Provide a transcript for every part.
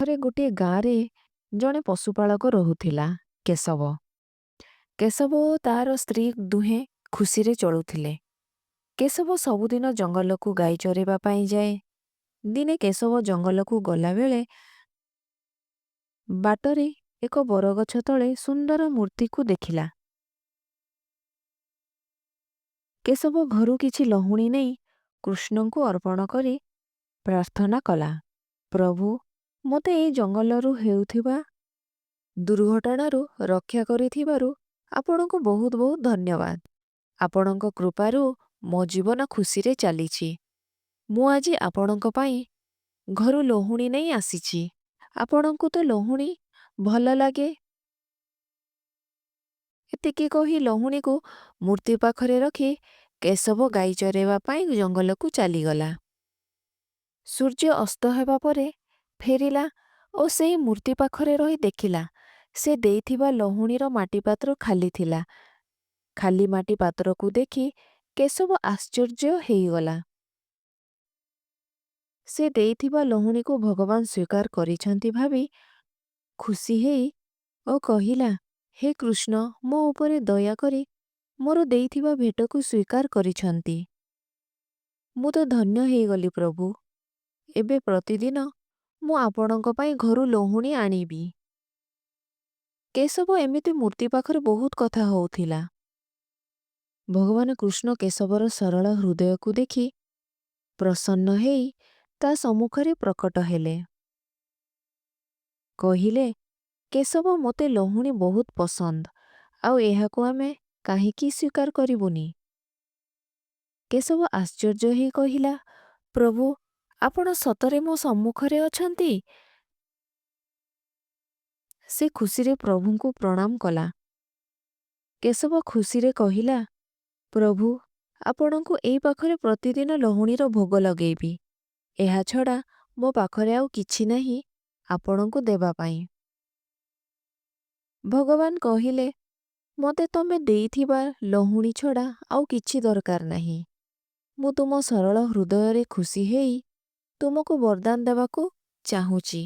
ଥରେ ଗୋଟିଏ ଗାଁରେ ଜଣେ ପଶୁପାଳକ ରହୁଥିଲା, କେଶବ। କେଶବ ଓ ତାର ସ୍ତ୍ରୀ ଦୁହେଁ ଖୁସିରେ ଚଳୁଥିଲେ। କେଶବ ସବୁଦିନ ଜଙ୍ଗଲକୁ ଗାଈ ଚରେଇବା ପାଇଁ ଯାଏ। ଦିନେ କେଶବ ଜଙ୍ଗଲକୁ ଗଲାବେଳେ ବାଟରେ ଏକ ବରଗଛ ତଳେ ସୁନ୍ଦର ମୂର୍ତ୍ତିକୁ ଦେଖିଲା। କେଶବ ଘରୁ କିଛି ଲହୁଣୀ ନେଇ କୃଷ୍ଣଙ୍କୁ ଅର୍ପଣ କରି ପ୍ରାର୍ଥନା କଲା, ପ୍ରଭୁ, ମୋତେ ଏହି ଜଙ୍ଗଲରୁ ହେଉଥିବା ଦୁର୍ଘଟଣାରୁ ରକ୍ଷା କରିଥିବାରୁ ଆପଣଙ୍କୁ ବହୁତ ବହୁତ ଧନ୍ୟବାଦ। ଆପଣଙ୍କ କୃପାରୁ ମୋ ଜୀବନ ଖୁସିରେ ଚାଲିଛି। ମୁଁ ଆଜି ଆପଣଙ୍କ ପାଇଁ ଘରୁ ଲହୁଣୀ ନେଇ ଆସିଛି। ଆପଣଙ୍କୁ ତ ଲହୁଣୀ ଭଲ ଲାଗେ। ଏତିକି କହି ଲହୁଣୀକୁ ମୂର୍ତ୍ତି ପାଖରେ ରଖି କେଶବ ଗାଈ ଚରେଇବା ପାଇଁ ଜଙ୍ଗଲକୁ ଚାଲିଗଲା। ସୂର୍ଯ୍ୟ ଅସ୍ତ ହେବା ପରେ ଫେରିଲା ଓ ସେହି ମୂର୍ତ୍ତି ପାଖରେ ରହି ଦେଖିଲା ସେ ଦେଇଥିବା ଲହୁଣୀର ମାଟିପାତ୍ର ଖାଲି ଥିଲା। ଖାଲି ମାଟି ପାତ୍ରକୁ ଦେଖି କେଶବ ଆଶ୍ଚର୍ଯ୍ୟ ହେଇଗଲା। ସେ ଦେଇଥିବା ଲହୁଣୀକୁ ଭଗବାନ ସ୍ୱୀକାର କରିଛନ୍ତି ଭାବି ଖୁସି ହେଇ ଓ କହିଲା, ହେ କୃଷ୍ଣ, ମୋ ଉପରେ ଦୟାକରି ମୋର ଦେଇଥିବା ଭେଟକୁ ସ୍ୱୀକାର କରିଛନ୍ତି। ମୁଁ ତ ଧନ୍ୟ ହେଇଗଲି ପ୍ରଭୁ। ଏବେ ପ୍ରତିଦିନ ମୁଁ ଆପଣଙ୍କ ପାଇଁ ଘରୁ ଲହୁଣୀ ଆଣିବି। କେଶବ ଏମିତି ମୂର୍ତ୍ତି ପାଖରେ ବହୁତ କଥା ହଉଥିଲା। ଭଗବାନ କୃଷ୍ଣ କେଶବର ସରଳ ହୃଦୟକୁ ଦେଖି ପ୍ରସନ୍ନ ହେଇ ତା ସମ୍ମୁଖରେ ପ୍ରକଟ ହେଲେ। କହିଲେ, କେଶବ, ମୋତେ ଲହୁଣୀ ବହୁତ ପସନ୍ଦ, ଆଉ ଏହାକୁ ଆମେ କାହିଁକି ସ୍ୱୀକାର କରିବୁନି? କେଶବ ଆଶ୍ଚର୍ଯ୍ୟ ହେଇ କହିଲା, ପ୍ରଭୁ, ଆପଣ ସତରେ ମୋ ସମ୍ମୁଖରେ ଅଛନ୍ତି? ସେ ଖୁସିରେ ପ୍ରଭୁଙ୍କୁ ପ୍ରଣାମ କଲା। କେଶବ ଖୁସିରେ କହିଲା, ପ୍ରଭୁ, ଆପଣଙ୍କୁ ଏଇ ପାଖରେ ପ୍ରତିଦିନ ଲହୁଣୀର ଭୋଗ ଲଗେଇବି। ଏହା ଛଡ଼ା ମୋ ପାଖରେ ଆଉ କିଛି ନାହିଁ ଆପଣଙ୍କୁ ଦେବା ପାଇଁ। ଭଗବାନ କହିଲେ, ମୋତେ ତମେ ଦେଇଥିବା ଲହୁଣୀ ଛଡ଼ା ଆଉ କିଛି ଦରକାର ନାହିଁ। ମୁଁ ତୁମ ସରଳ ହୃଦୟରେ ଖୁସି ହେଇ ତୁମକୁ ବରଦାନ ଦେବାକୁ ଚାହୁଁଛି।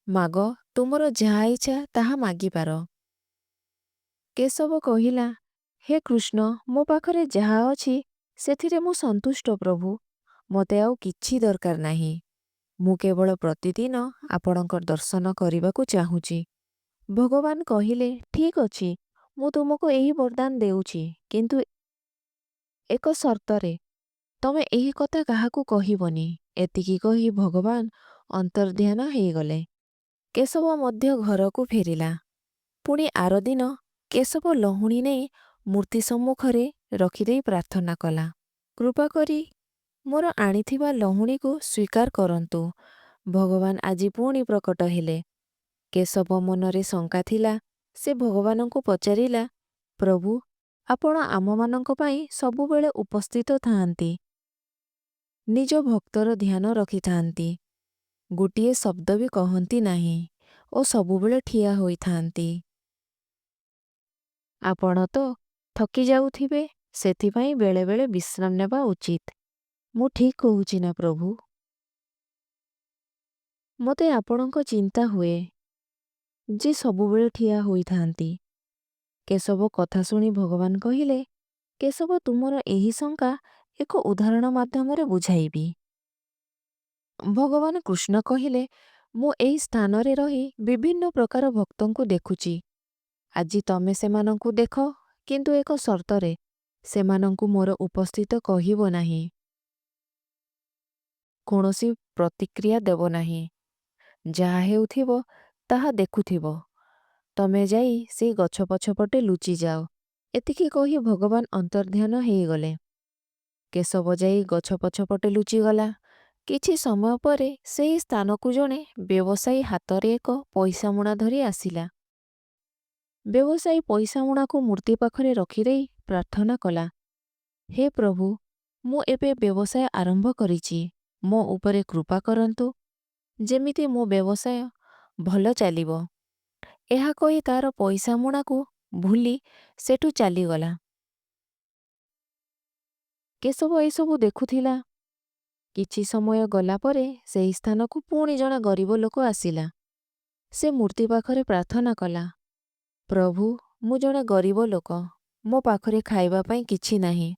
ମାଗ, ତୁମର ଯାହା ଇଚ୍ଛା ତାହା ମାଗିପାର। କେଶବ କହିଲା, ହେ କୃଷ୍ଣ, ମୋ ପାଖରେ ଯାହା ଅଛି ସେଥିରେ ମୁଁ ସନ୍ତୁଷ୍ଟ ପ୍ରଭୁ। ମୋତେ ଆଉ କିଛି ଦରକାର ନାହିଁ। ମୁଁ କେବଳ ପ୍ରତିଦିନ ଆପଣଙ୍କ ଦର୍ଶନ କରିବାକୁ ଚାହୁଁଛି। ଭଗବାନ କହିଲେ, ଠିକ୍ ଅଛି, ମୁଁ ତୁମକୁ ଏହି ବରଦାନ ଦେଉଛି, କିନ୍ତୁ ଏକ ସର୍ତ୍ତରେ। ତମେ ଏହି କଥା କାହାକୁ କହିବନି। ଏତିକି କହି ଭଗବାନ ଅନ୍ତର୍ଦ୍ଧାନ ହେଇଗଲେ। କେଶବ ମଧ୍ୟ ଘରକୁ ଫେରିଲା। ପୁଣି ଆରଦିନ କେଶବ ଲହୁଣୀ ନେଇ ମୂର୍ତ୍ତି ସମ୍ମୁଖରେ ରଖିଦେଇ ପ୍ରାର୍ଥନା କଲା, କୃପା କରି ମୋର ଆଣିଥିବା ଲହୁଣୀକୁ ସ୍ୱୀକାର କରନ୍ତୁ। ଭଗବାନ ଆଜି ପୁଣି ପ୍ରକଟ ହେଲେ। କେଶବ ମନରେ ଶଙ୍କା ଥିଲା। ସେ ଭଗବାନଙ୍କୁ ପଚାରିଲା, ପ୍ରଭୁ, ଆପଣ ଆମମାନଙ୍କ ପାଇଁ ସବୁବେଳେ ଉପସ୍ଥିତ ଥାଆନ୍ତି। ନିଜ ଭକ୍ତର ଧ୍ୟାନ ରଖିଥାନ୍ତି। ଗୋଟିଏ ଶବ୍ଦ ବି କହନ୍ତି ନାହିଁ ଓ ସବୁବେଳେ ଠିଆ ହୋଇଥାନ୍ତି। ଆପଣ ତ ଥକି ଯାଉଥିବେ, ସେଥିପାଇଁ ବେଳେବେଳେ ବିଶ୍ରାମ ନେବା ଉଚିତ। ମୁଁ ଠିକ୍ କହୁଛି ନା ପ୍ରଭୁ? ମୋତେ ଆପଣଙ୍କ ଚିନ୍ତା ହୁଏ ଯେ ସବୁବେଳେ ଠିଆ ହୋଇଥାନ୍ତି। କେଶବ କଥା ଶୁଣି ଭଗବାନ କହିଲେ, କେଶବ, ତୁମର ଏହି ଶଙ୍କା ଏକ ଉଦାହରଣ ମାଧ୍ୟମରେ ବୁଝାଇବି। ଭଗବାନ କୃଷ୍ଣ କହିଲେ, ମୁଁ ଏହି ସ୍ଥାନରେ ରହି ବିଭିନ୍ନ ପ୍ରକାର ଭକ୍ତଙ୍କୁ ଦେଖୁଛି। ଆଜି ତମେ ସେମାନଙ୍କୁ ଦେଖ, କିନ୍ତୁ ଏକ ସର୍ତ୍ତରେ। ସେମାନଙ୍କୁ ମୋର ଉପସ୍ଥିତ କହିବ ନାହିଁ। କୌଣସି ପ୍ରତିକ୍ରିୟା ଦେବ ନାହିଁ। ଯାହା ହେଉଥିବ ତାହା ଦେଖୁଥିବ। ତମେ ଯାଇ ସେଇ ଗଛ ପଛପଟେ ଲୁଚିଯାଅ। ଏତିକି କହି ଭଗବାନ ଅନ୍ତର୍ଦ୍ଧାନ ହେଇଗଲେ। କେଶବ ଯାଇ ଗଛ ପଛପଟେ ଲୁଚିଗଲା। କିଛି ସମୟ ପରେ ସେହି ସ୍ଥାନକୁ ଜଣେ ବ୍ୟବସାୟୀ ହାତରେ ଏକ ପଇସା ମୁଣା ଧରି ଆସିଲା। ବ୍ୟବସାୟୀ ପଇସା ମୁଣାକୁ ମୂର୍ତ୍ତି ପାଖରେ ରଖିଦେଇ ପ୍ରାର୍ଥନା କଲା, ହେ ପ୍ରଭୁ, ମୁଁ ଏବେ ବ୍ୟବସାୟ ଆରମ୍ଭ କରିଛି। ମୋ ଉପରେ କୃପା କରନ୍ତୁ, ଯେମିତି ମୋ ବ୍ୟବସାୟ ଭଲ ଚାଲିବ। ଏହା କହି ତାର ପଇସା ମୁଣାକୁ ଭୁଲି ସେଠୁ ଚାଲିଗଲା। କେଶବ ଏସବୁ ଦେଖୁଥିଲା। କିଛି ସମୟ ଗଲା ପରେ ସେହି ସ୍ଥାନକୁ ପୁଣି ଜଣେ ଗରିବ ଲୋକ ଆସିଲା। ସେ ମୂର୍ତ୍ତି ପାଖରେ ପ୍ରାର୍ଥନା କଲା, ପ୍ରଭୁ, ମୁଁ ଜଣେ ଗରିବ ଲୋକ, ମୋ ପାଖରେ ଖାଇବା ପାଇଁ କିଛି ନାହିଁ।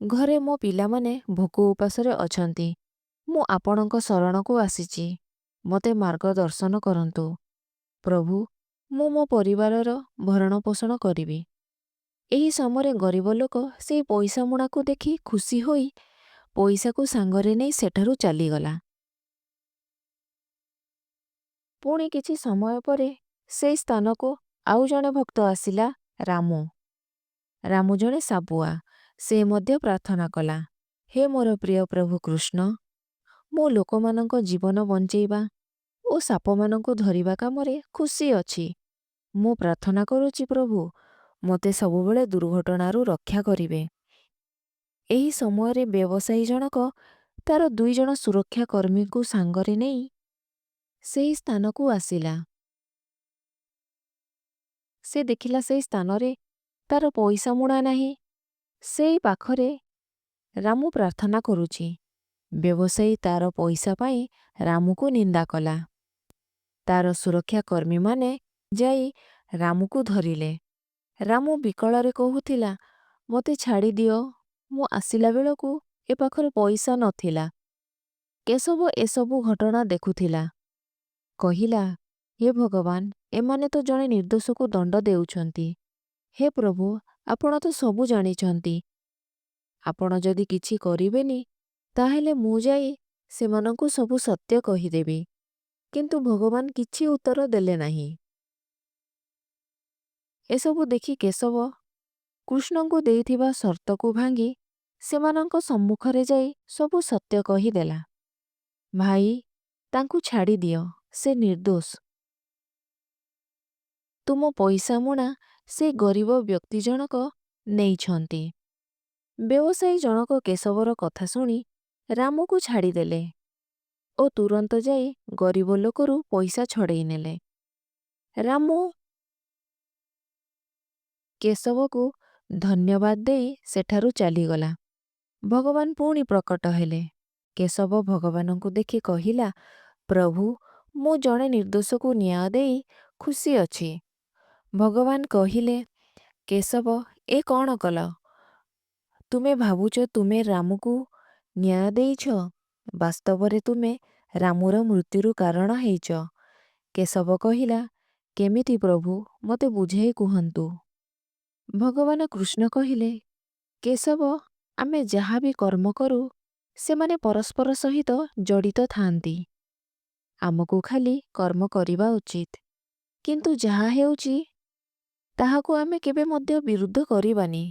ଘରେ ମୋ ପିଲାମାନେ ଭୋକ ଉପାସରେ ଅଛନ୍ତି। ମୁଁ ଆପଣଙ୍କ ଶରଣକୁ ଆସିଛି। ମୋତେ ମାର୍ଗଦର୍ଶନ କରନ୍ତୁ। ପ୍ରଭୁ, ମୁଁ ମୋ ପରିବାରର ଭରଣ ପୋଷଣ କରିବି। ଏହି ସମୟରେ ଗରିବ ଲୋକ ସେଇ ପଇସା ମୁଣାକୁ ଦେଖି ଖୁସି ହୋଇ ପଇସାକୁ ସାଙ୍ଗରେ ନେଇ ସେଠାରୁ ଚାଲିଗଲା। ପୁଣି କିଛି ସମୟ ପରେ ସେଇ ସ୍ଥାନକୁ ଆଉ ଜଣେ ଭକ୍ତ ଆସିଲା, ରାମୁ। ରାମୁ ଜଣେ ସାବୁଆ। ସେ ମଧ୍ୟ ପ୍ରାର୍ଥନା କଲା, ହେ ମୋର ପ୍ରିୟ ପ୍ରଭୁ କୃଷ୍ଣ, ମୁଁ ଲୋକମାନଙ୍କ ଜୀବନ ବଞ୍ଚେଇବା ଓ ସାପମାନଙ୍କୁ ଧରିବା କାମରେ ଖୁସି ଅଛି। ମୁଁ ପ୍ରାର୍ଥନା କରୁଛି ପ୍ରଭୁ, ମୋତେ ସବୁବେଳେ ଦୁର୍ଘଟଣାରୁ ରକ୍ଷା କରିବେ। ଏହି ସମୟରେ ବ୍ୟବସାୟୀ ଜଣକ ତାର 2 ଜଣ ସୁରକ୍ଷା କର୍ମୀଙ୍କୁ ସାଙ୍ଗରେ ନେଇ ସେହି ସ୍ଥାନକୁ ଆସିଲା। ସେ ଦେଖିଲା ସେହି ସ୍ଥାନରେ ତାର ପଇସା ମୁଣା ନାହିଁ। ସେଇ ପାଖରେ ରାମୁ ପ୍ରାର୍ଥନା କରୁଛି। ବ୍ୟବସାୟୀ ତାର ପଇସା ପାଇଁ ରାମୁକୁ ନିନ୍ଦା କଲା। ତାର ସୁରକ୍ଷା କର୍ମୀମାନେ ଯାଇ ରାମୁକୁ ଧରିଲେ। ରାମୁ ବିକଳରେ କହୁଥିଲା, ମୋତେ ଛାଡ଼ିଦିଅ, ମୁଁ ଆସିଲା ବେଳକୁ ଏ ପାଖରେ ପଇସା ନଥିଲା। କେଶବ ଏସବୁ ଘଟଣା ଦେଖୁଥିଲା। କହିଲା, ହେ ଭଗବାନ, ଏମାନେ ତ ଜଣେ ନିର୍ଦ୍ଦୋଷକୁ ଦଣ୍ଡ ଦେଉଛନ୍ତି। ହେ ପ୍ରଭୁ, ଆପଣ ତ ସବୁ ଜାଣିଛନ୍ତି। ଆପଣ ଯଦି କିଛି କରିବେନି, ତାହେଲେ ମୁଁ ଯାଇ ସେମାନଙ୍କୁ ସବୁ ସତ୍ୟ କହିଦେବି। କିନ୍ତୁ ଭଗବାନ କିଛି ଉତ୍ତର ଦେଲେ ନାହିଁ। ଏସବୁ ଦେଖି କେଶବ କୃଷ୍ଣଙ୍କୁ ଦେଇଥିବା ସର୍ତ୍ତକୁ ଭାଙ୍ଗି ସେମାନଙ୍କ ସମ୍ମୁଖରେ ଯାଇ ସବୁ ସତ୍ୟ କହିଦେଲା। ଭାଇ, ତାଙ୍କୁ ଛାଡ଼ିଦିଅ, ସେ ନିର୍ଦ୍ଦୋଷ। ତୁମ ପଇସା ମୁଣା ସେ ଗରିବ ବ୍ୟକ୍ତି ଜଣକ ନେଇଛନ୍ତି। ବ୍ୟବସାୟୀ ଜଣକ କେଶବର କଥା ଶୁଣି ରାମୁକୁ ଛାଡ଼ିଦେଲେ ଓ ତୁରନ୍ତ ଯାଇ ଗରିବ ଲୋକରୁ ପଇସା ଛଡ଼େଇ ନେଲେ। ରାମୁ କେଶବକୁ ଧନ୍ୟବାଦ ଦେଇ ସେଠାରୁ ଚାଲିଗଲା। ଭଗବାନ ପୁଣି ପ୍ରକଟ ହେଲେ। କେଶବ ଭଗବାନଙ୍କୁ ଦେଖି କହିଲା, ପ୍ରଭୁ, ମୁଁ ଜଣେ ନିର୍ଦ୍ଦୋଷକୁ ନ୍ୟାୟ ଦେଇ ଖୁସି ଅଛି। ଭଗବାନ କହିଲେ, କେଶବ, ଏ କ'ଣ କଲ? ତୁମେ ଭାବୁଛ ତୁମେ ରାମୁକୁ ନ୍ୟାୟ ଦେଇଛ? ବାସ୍ତବରେ ତୁମେ ରାମୁର ମୃତ୍ୟୁର କାରଣ ହେଇଛ। କେଶବ କହିଲା, କେମିତି ପ୍ରଭୁ, ମୋତେ ବୁଝାଇ କୁହନ୍ତୁ। ଭଗବାନ କୃଷ୍ଣ କହିଲେ, କେଶବ, ଆମେ ଯାହା ବି କର୍ମ କରୁ ସେମାନେ ପରସ୍ପର ସହିତ ଜଡ଼ିତ ଥାଆନ୍ତି। ଆମକୁ ଖାଲି କର୍ମ କରିବା ଉଚିତ। କିନ୍ତୁ ଯାହା ହେଉଛି ତାହାକୁ ଆମେ କେବେ ମଧ୍ୟ ବିରୁଦ୍ଧ କରିବାନି।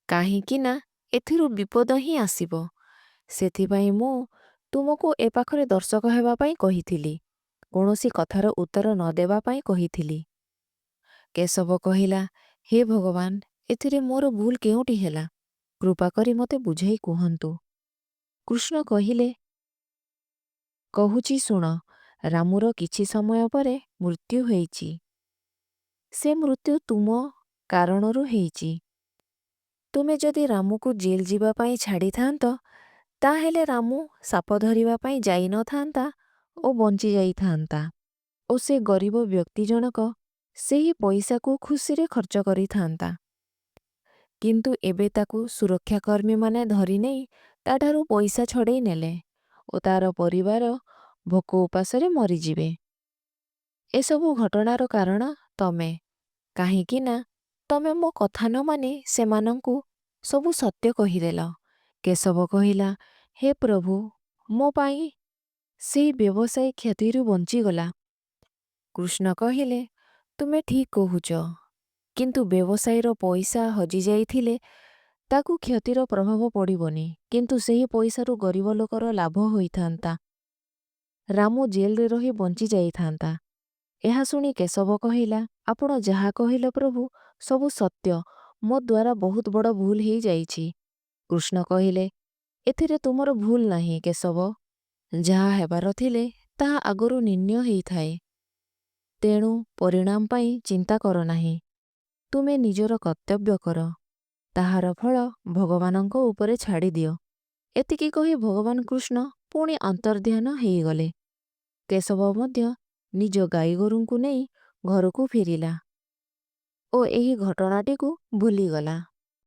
କାହିଁକି ନା ଏଥିରୁ ବିପଦ ହିଁ ଆସିବ। ସେଥିପାଇଁ ମୁଁ ତୁମକୁ ଏ ପାଖରେ ଦର୍ଶକ ହେବା ପାଇଁ କହିଥିଲି। କୌଣସି କଥାର ଉତ୍ତର ନ ଦେବା ପାଇଁ କହିଥିଲି। କେଶବ କହିଲା, ହେ ଭଗବାନ, ଏଥିରେ ମୋର ଭୁଲ କେଉଁଠି ହେଲା? କୃପା କରି ମୋତେ ବୁଝାଇ କୁହନ୍ତୁ। କୃଷ୍ଣ କହିଲେ, କହୁଛି ଶୁଣ। ରାମୁର କିଛି ସମୟ ପରେ ମୃତ୍ୟୁ ହେଇଛି। ସେ ମୃତ୍ୟୁ ତୁମ କାରଣରୁ ହେଇଛି। ତୁମେ ଯଦି ରାମୁକୁ ଜେଲ୍ ଯିବା ପାଇଁ ଛାଡ଼ିଥାନ୍ତ, ତାହେଲେ ରାମୁ ସାପ ଧରିବା ପାଇଁ ଯାଇନଥାନ୍ତା ଓ ବଞ୍ଚି ଯାଇଥାନ୍ତା ଓ ସେ ଗରିବ ବ୍ୟକ୍ତି ଜଣକ ସେହି ପଇସାକୁ ଖୁସିରେ ଖର୍ଚ୍ଚ କରିଥାନ୍ତା। କିନ୍ତୁ ଏବେ ତାକୁ ସୁରକ୍ଷାକର୍ମୀମାନେ ଧରି ନେଇ ତାଠାରୁ ପଇସା ଛଡ଼େଇ ନେଲେ ଓ ତାର ପରିବାର ଭୋକ ଉପାସରେ ମରିଯିବେ। ଏସବୁ ଘଟଣାର କାରଣ ତମେ। କାହିଁକି ନା ତମେ ମୋ କଥା ନ ମାନି ସେମାନଙ୍କୁ ସବୁ ସତ୍ୟ କହିଦେଲ। କେଶବ କହିଲା, ହେ ପ୍ରଭୁ, ମୋ ପାଇଁ ସେହି ବ୍ୟବସାୟୀ କ୍ଷତିରୁ ବଞ୍ଚିଗଲା। କୃଷ୍ଣ କହିଲେ, ତୁମେ ଠିକ୍ କହୁଛ। କିନ୍ତୁ ବ୍ୟବସାୟୀର ପଇସା ହଜିଯାଇଥିଲେ ତାକୁ କ୍ଷତିର ପ୍ରଭାବ ପଡ଼ିବନି, କିନ୍ତୁ ସେହି ପଇସାରୁ ଗରିବ ଲୋକର ଲାଭ ହୋଇଥାନ୍ତା। ରାମୁ ଜେଲରେ ରହି ବଞ୍ଚି ଯାଇଥାନ୍ତା। ଏହା ଶୁଣି କେଶବ କହିଲା, ଆପଣ ଯାହା କହିଲେ ପ୍ରଭୁ, ସବୁ ସତ୍ୟ। ମୋ ଦ୍ୱାରା ବହୁତ ବଡ଼ ଭୁଲ ହେଇଯାଇଛି। କୃଷ୍ଣ କହିଲେ, ଏଥିରେ ତୁମର ଭୁଲ ନାହିଁ କେଶବ। ଯାହା ହେବାର ଥିଲେ ତାହା ଆଗରୁ ନିର୍ଣ୍ଣୟ ହେଇଥାଏ। ତେଣୁ ପରିଣାମ ପାଇଁ ଚିନ୍ତା କର ନାହିଁ। ତୁମେ ନିଜର କର୍ତ୍ତବ୍ୟ କର। ତାହାର ଫଳ ଭଗବାନଙ୍କ ଉପରେ ଛାଡ଼ିଦିଅ। ଏତିକି କହି ଭଗବାନ କୃଷ୍ଣ ପୁଣି ଅନ୍ତର୍ଦ୍ଧାନ ହେଇଗଲେ। କେଶବ ମଧ୍ୟ ନିଜ ଗାଈଗୋରୁଙ୍କୁ ନେଇ ଘରକୁ ଫେରିଲା ଓ ଏହି ଘଟଣାଟିକୁ ଭୁଲିଗଲା।